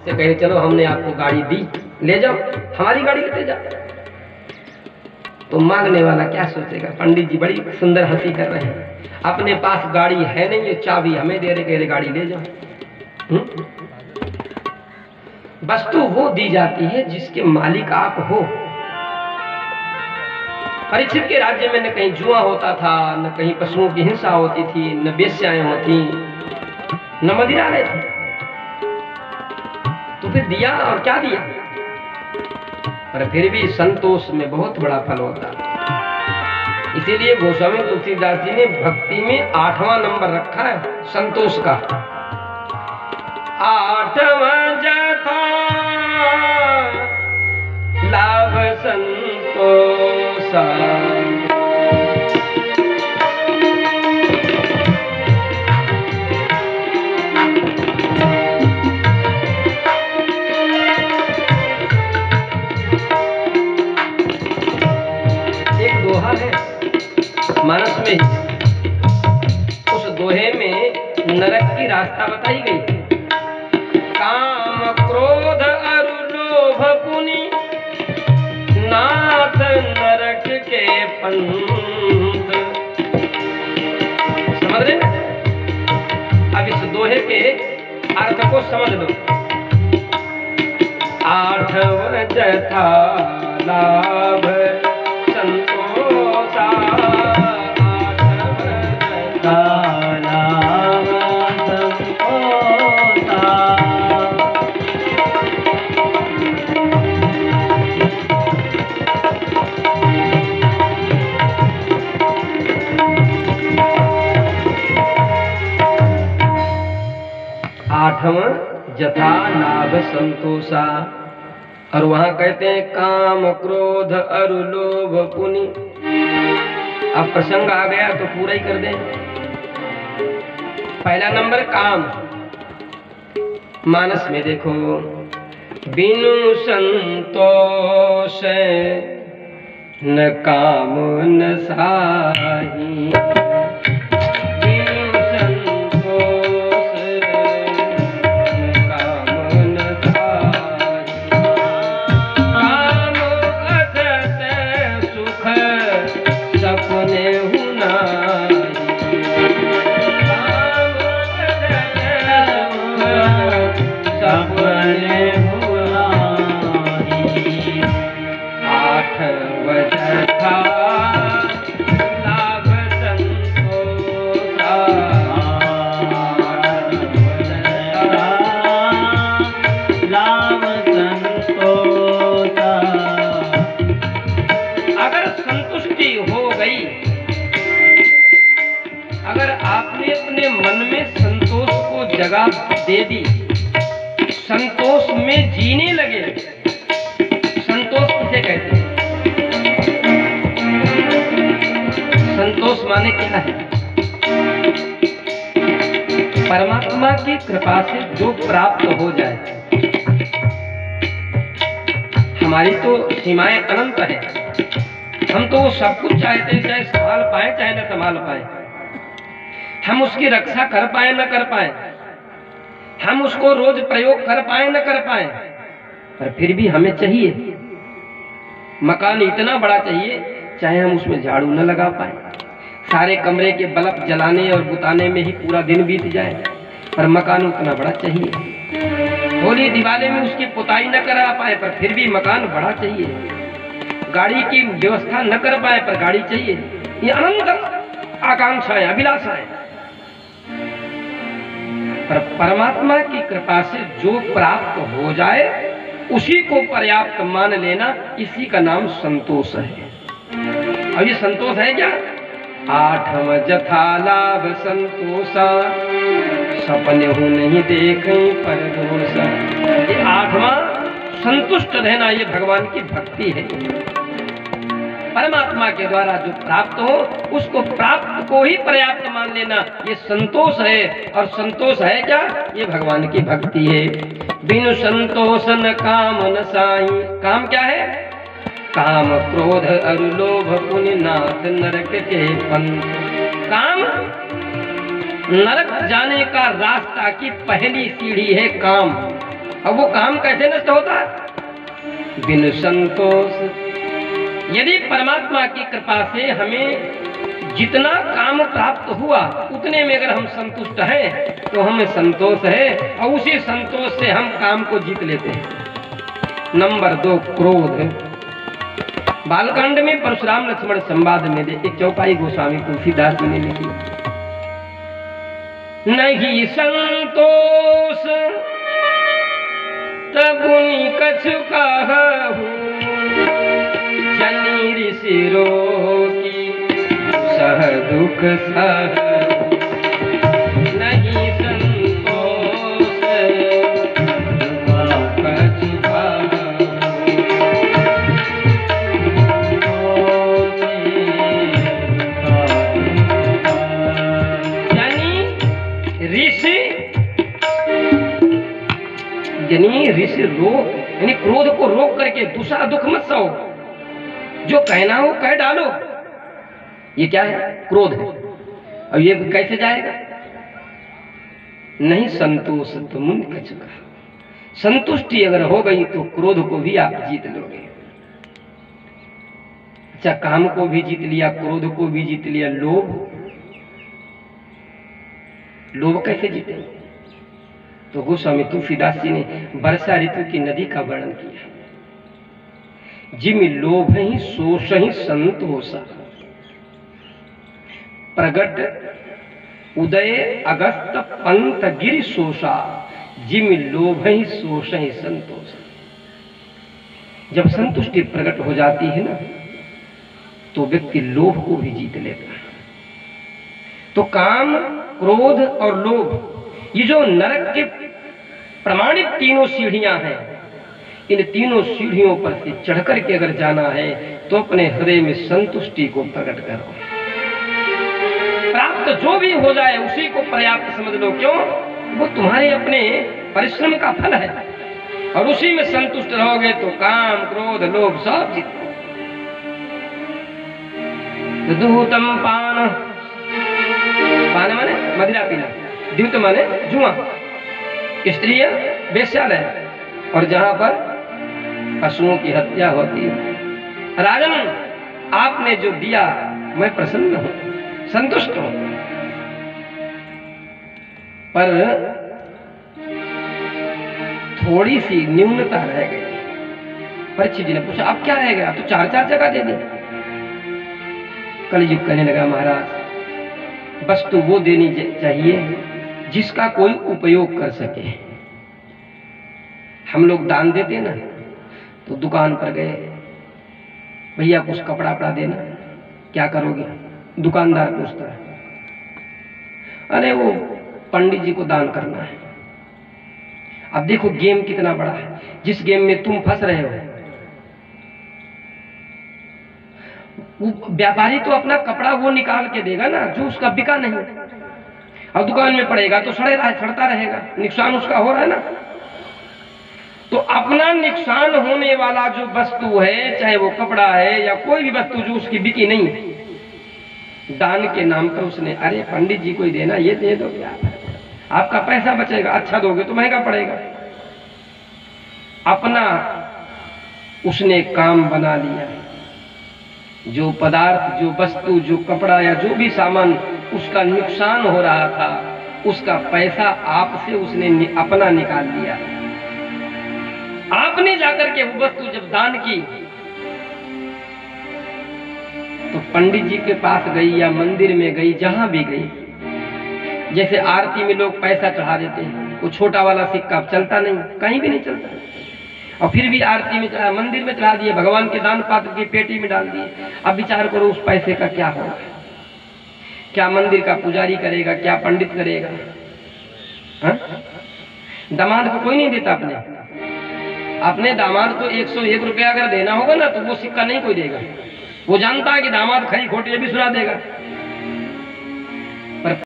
से कहे चलो हमने आपको गाड़ी दी, ले जाओ, हमारी गाड़ी लेते जाओ। तो मांगने वाला क्या सोचेगा, पंडित जी बड़ी सुंदर हंसी कर रहे हैं, अपने पास गाड़ी है नहीं, ये चाबी हमें दे रहे, कह रहे गाड़ी ले जाओ। वस्तु वो दी जाती है जिसके मालिक आप हो। परीक्षित के राज्य में न कहीं जुआ होता था, न कहीं पशुओं की हिंसा होती थी, न वेश्याएं होती, न मदिरा रहती। तो फिर दिया, और क्या दिया, पर फिर भी संतोष में बहुत बड़ा फल होता है। इसीलिए गोस्वामी तुलसीदास जी ने भक्ति में 8वां नंबर रखा है संतोष का। 8वां जथा लाभ संतोषा, एक दोहा है मानस में, उस दोहे में नरक की रास्ता बताई गई। काम क्रोध अरु लोभ पुनि नाथ नरक के पंथ। समझ रहे ना? अब इस दोहे के अर्थ को समझ लो। 8वां जथा लाभ संतोषा, 8वां जथा लाभ संतोषा। 8वां जथा लाभ संतोषा। और वहां कहते हैं काम क्रोध अरु लोभ पुनि। अब प्रसंग आ गया तो पूरा ही कर दें। पहला नंबर काम। मानस में देखो, बिनु संतोष न काम न साही, जगह दे दी, संतोष में जीने लगे। संतोष किसे कहते हैं? संतोष माने क्या है? परमात्मा की कृपा से जो प्राप्त हो जाए। हमारी तो सीमाएं अनंत है, हम तो वो सब कुछ चाहते हैं, चाहे संभाल पाए चाहे न संभाल पाए, हम उसकी रक्षा कर पाए न कर पाए, हम उसको रोज प्रयोग कर पाए न कर पाए, पर फिर भी हमें चाहिए। मकान इतना बड़ा चाहिए चाहे हम उसमें झाड़ू न लगा पाए, सारे कमरे के बल्ब जलाने और बुताने में ही पूरा दिन बीत जाए, पर मकान उतना बड़ा चाहिए। होली दिवाली में उसकी पुताई न करा पाए, पर फिर भी मकान बड़ा चाहिए। गाड़ी की व्यवस्था न कर पाए, पर गाड़ी चाहिए। ये अनंत आकांक्षाएं, अभिलाषाएं। पर परमात्मा की कृपा से जो प्राप्त हो जाए उसी को पर्याप्त मान लेना, इसी का नाम संतोष है। और ये संतोष है क्या? 8वां जथा लाभ संतोषा, सपने हो नहीं देखे पर दोषा। ये 8वां संतुष्ट रहना, ये भगवान की भक्ति है। परमात्मा के द्वारा जो प्राप्त हो उसको प्राप्त को ही पर्याप्त मान लेना, ये संतोष है। और संतोष है क्या? ये भगवान की भक्ति है। बिनु संतोष न काम न साई। काम क्या है? काम क्रोध अरु लोभ पुनि नाथ नरक के पंथ। काम नरक जाने का रास्ता की पहली सीढ़ी है काम। अब वो काम कैसे नष्ट होता? बिन संतोष। यदि परमात्मा की कृपा से हमें जितना काम प्राप्त हुआ उतने में अगर हम संतुष्ट हैं तो हमें संतोष है, और उसी संतोष से हम काम को जीत लेते हैं। नंबर 2, क्रोध। बालकांड में परशुराम लक्ष्मण संवाद में एक चौपाई गोस्वामी तुलसीदास जी ने लिखी, नहीं संतोष तबुनि कछु कहूं, जनि ऋषि रोगी सह दुख सह, नहीं संतोष कछु कहूं, यानी ऋषि रोक, यानी क्रोध को रोक करके दूसरा दुख मत सहो, जो कहना हो कह डालो। ये क्या है? क्रोध है। और ये कैसे जाएगा? नहीं संतोष तो मुन कछु कहा। संतुष्टि अगर हो गई तो क्रोध को भी आप जीत लोगे। अच्छा, काम को भी जीत लिया, क्रोध को भी जीत लिया, लोभ कैसे जीते? तो गोस्वामी तुलसीदास जी ने वर्षा ऋतु की नदी का वर्णन किया, जिम लोभ ही शोष ही संतोषा, प्रगट उदय अगस्त पंत गिरि शोषा, जिम लोभ ही शोष ही संतोष। जब संतुष्टि प्रकट हो जाती है ना तो व्यक्ति लोभ को भी जीत लेता है। तो काम, क्रोध और लोभ, ये जो नरक के प्रमाणित तीनों सीढ़ियां हैं, इन तीनों सीढ़ियों पर से चढ़कर के अगर जाना है तो अपने हृदय में संतुष्टि को प्रकट करो। प्राप्त जो भी हो जाए उसी को पर्याप्त समझ लो। क्यों? वो तुम्हारे अपने परिश्रम का फल है, और उसी में संतुष्ट रहोगे तो काम, क्रोध, लोभ सब जीत। दूतम पान, पान माने मदिरा पीना, द्यूत माने जुआ, स्त्रीय वेश्यालय, और जहां पर पशुओं की हत्या होती है। राजन, आपने जो दिया मैं प्रसन्न हूं, संतुष्ट हूं, पर थोड़ी सी न्यूनता रह गई। परीक्षित जी ने पूछा, अब क्या रह गया? तो 4-4 जगह दे दी। कलयुग कहने लगा, महाराज वस्तु वो देनी चाहिए जिसका कोई उपयोग कर सके। हम लोग दान देते ना, तो दुकान पर गए, भैया कुछ कपड़ा वपड़ा देना, क्या करोगे? दुकानदार पूछता है, अरे वो पंडित जी को दान करना है। अब देखो गेम कितना बड़ा है, जिस गेम में तुम फंस रहे हो। व्यापारी तो अपना कपड़ा वो निकाल के देगा ना जो उसका बिका नहीं, और दुकान में पड़ेगा तो सड़ता रहेगा, नुकसान उसका हो रहा है ना। तो अपना नुकसान होने वाला जो वस्तु है, चाहे वो कपड़ा है या कोई भी वस्तु जो उसकी बिकी नहीं, दान के नाम पर उसने, अरे पंडित जी को ही देना, ये दे दो क्या, आपका पैसा बचेगा, अच्छा दोगे तो महंगा पड़ेगा। अपना उसने काम बना लिया। जो पदार्थ, जो वस्तु, जो कपड़ा या जो भी सामान उसका नुकसान हो रहा था, उसका पैसा आपसे उसने अपना निकाल लिया। आपने जाकर के वो वस्तु जब दान की तो पंडित जी के पास गई या मंदिर में गई, जहां भी गई, जैसे आरती में लोग पैसा चढ़ा देते हैं, वो छोटा वाला सिक्का चलता नहीं, कहीं भी नहीं चलता, और फिर भी आरती में चढ़ा, मंदिर में चढ़ा दिए, भगवान के दान पात्र की पेटी में डाल दिए। अब विचार करो उस पैसे का क्या होगा? क्या मंदिर का पुजारी करेगा? क्या पंडित करेगा? दामाद को कोई नहीं देता। अपने दामाद को 101 रुपया अगर देना होगा ना तो वो सिक्का नहीं कोई देगा। वो जानता है कि दामाद खरी खोटी भी सुना देगा। पर